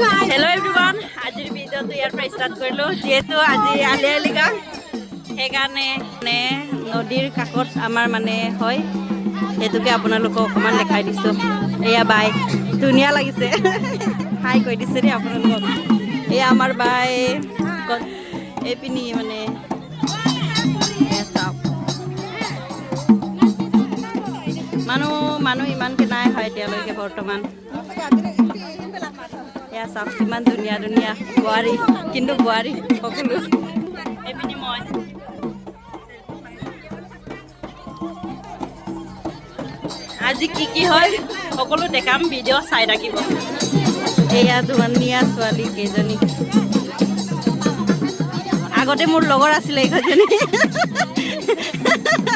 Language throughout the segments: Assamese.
Hello everyone, আজিৰ ভিডিঅ'টো ইয়াৰ পৰা ষ্টাৰ্ট কৰিলোঁ যিহেতু আজি আলি আই লৃগাং সেইকাৰণে মানে নদীৰ কাষত আমাৰ মানে হয় সেইটোকে আপোনালোকক অকণমান দেখাই দিছোঁ এয়া বাই ধুনীয়া লাগিছে হাই কৈ দিছে দেই আপোনালোকক এয়া আমাৰ বাই এইপিনি মানে চাওক মানুহ ইমানকৈ নাই হয় এতিয়ালৈকে বৰ্তমান এয়া চাওক কিমান ধুনীয়া ধুনীয়া বোৱাৰী কিন্তু বোৱাৰী সকলো এইপিনি মই আজি কি হয় সকলো দেখাম ভিডিঅ' চাই থাকিব এয়া ধুনীয়া ছোৱালী কেইজনী আগতে মোৰ লগৰ আছিলে এইকেইজনী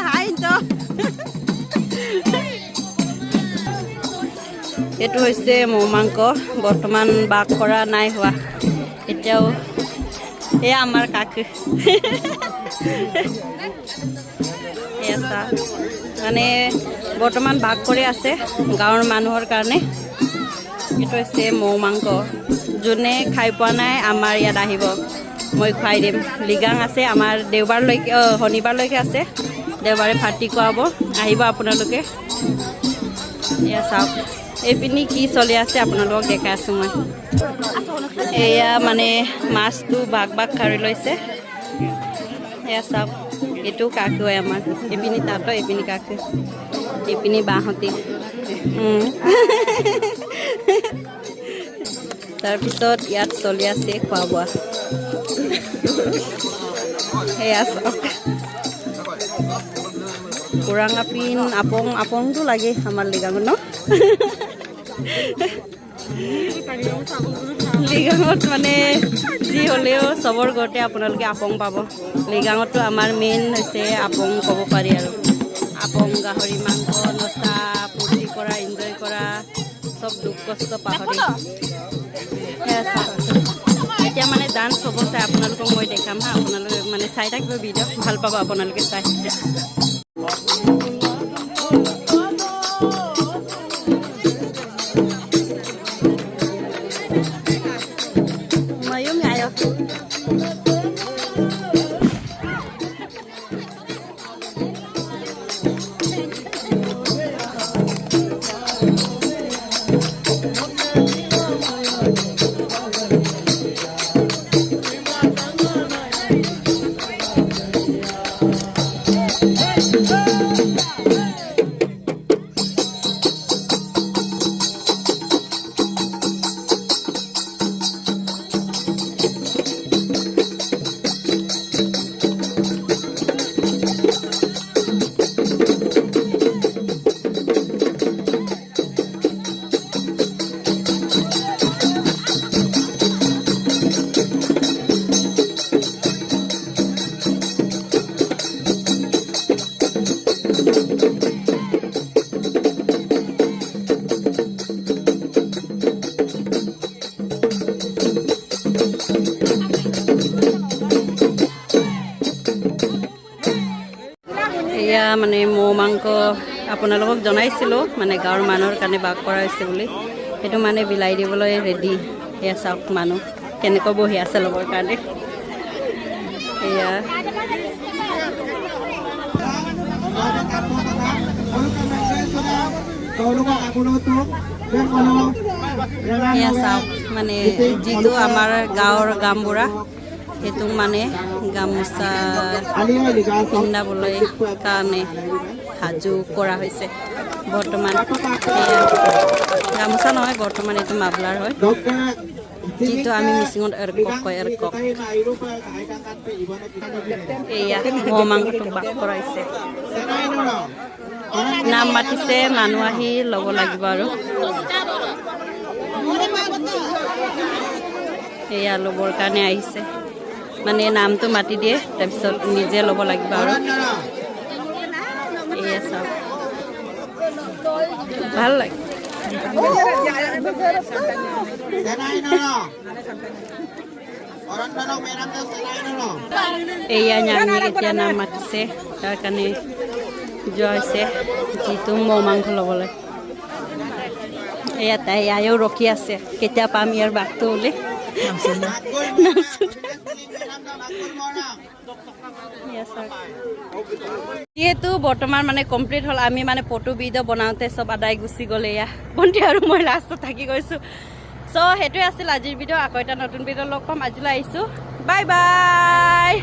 হাই তো এইটো হৈছে মৌ মাংস বৰ্তমান বাস কৰা নাই হোৱা এতিয়াও এয়া আমাৰ কাকু এয়া মানে বৰ্তমান বাস কৰি আছে গাঁৱৰ মানুহৰ কাৰণে এইটো হৈছে মৌ মাংস যোনে খাই পোৱা নাই আমাৰ ইয়াত আহিব মই খুৱাই দিম লৃগাং আছে আমাৰ দেওবাৰলৈকে শনিবাৰলৈকে আছে দেওবাৰে ভাতি খুৱাব আহিব আপোনালোকে এয়া চাওক এইপিনি কি চলি আছে আপোনালোকক দেখাই আছোঁ মই এয়া মানে মাছটো বাঘ কাঢ়ি লৈছে এয়া চাওক এইটো কাকু হয় আমাৰ এইপিনি তাতো এইপিনি কাকু এইপিনি বাহঁতি তাৰপিছত ইয়াত চলি আছে খোৱা বোৱা সেয়া চাওক কুৰাং আপিন আপংটো লাগে আমাৰ লৃগাঙত ন লৃগাঙত মানে যি হ'লেও চবৰ ঘৰতে আপোনালোকে আপং পাব লৃগাঙততো আমাৰ মেইন হৈছে আপং ক'ব পাৰি আৰু আপং গাহৰি মাংস নচা ফূৰ্তি কৰা এনজয় কৰা চব দুখ কষ্ট পাহৰি এতিয়া মানে ডান্স হ'ব চাই আপোনালোকক মই দেখাম হা আপোনালোকে মানে চাই থাকিব ভিডিঅ' ভাল পাব আপোনালোকে চাই এয়া মানে মৌ মাংস আপোনালোকক জনাইছিলোঁ মানে গাঁৱৰ মানুহৰ কাৰণে বাস কৰা হৈছে বুলি সেইটো মানে বিলাই দিবলৈ ৰেডি এয়া চাওক মানুহ কেনেকৈ বহি আছে ল'বৰ কাৰণে এয়া এয়া চাওক মানে যিটো আমাৰ গাঁৱৰ গামবুঢ়া সেইটো মানে গামোচা পিন্ধাবলৈ কাৰণে সাজু কৰা হৈছে বৰ্তমান গামোচা নহয় বৰ্তমান এইটো মাফলাৰ হয় যিটো আমি মিচিঙত এৰকক কয় এৰকক এয়া মৌ মাংসটো বাস কৰাইছে নাম মাতিছে মানুহ আহি ল'ব লাগিব আৰু এয়া ল'বৰ কাৰণে আহিছে মানে নামটো মাতি দিয়ে তাৰপিছত নিজে ল'ব লাগিব আৰু এয়া চাওক ভাল লাগে এয়া nyangik এতিয়া নাম মাতিছে তাৰ কাৰণে যোৱা হৈছে যিটো মৌ মাংস ল'বলৈ এয়া তাই আয়ো ৰখি আছে কেতিয়া পাম ইয়াৰ বাঘটো বুলি যিহেতু বৰ্তমান মানে কমপ্লিট হ'ল আমি মানে ফটো ভিডিঅ' বনাওঁতে চব আদায় গুচি গ'লে এয়া ভণ্টি আৰু মই লাষ্টত থাকি গৈছোঁ চ' সেইটোৱে আছিল আজিৰ ভিডিঅ' আকৌ এটা নতুন ভিডিঅ' লগ পাম আজিলৈ আহিছোঁ বাই বাই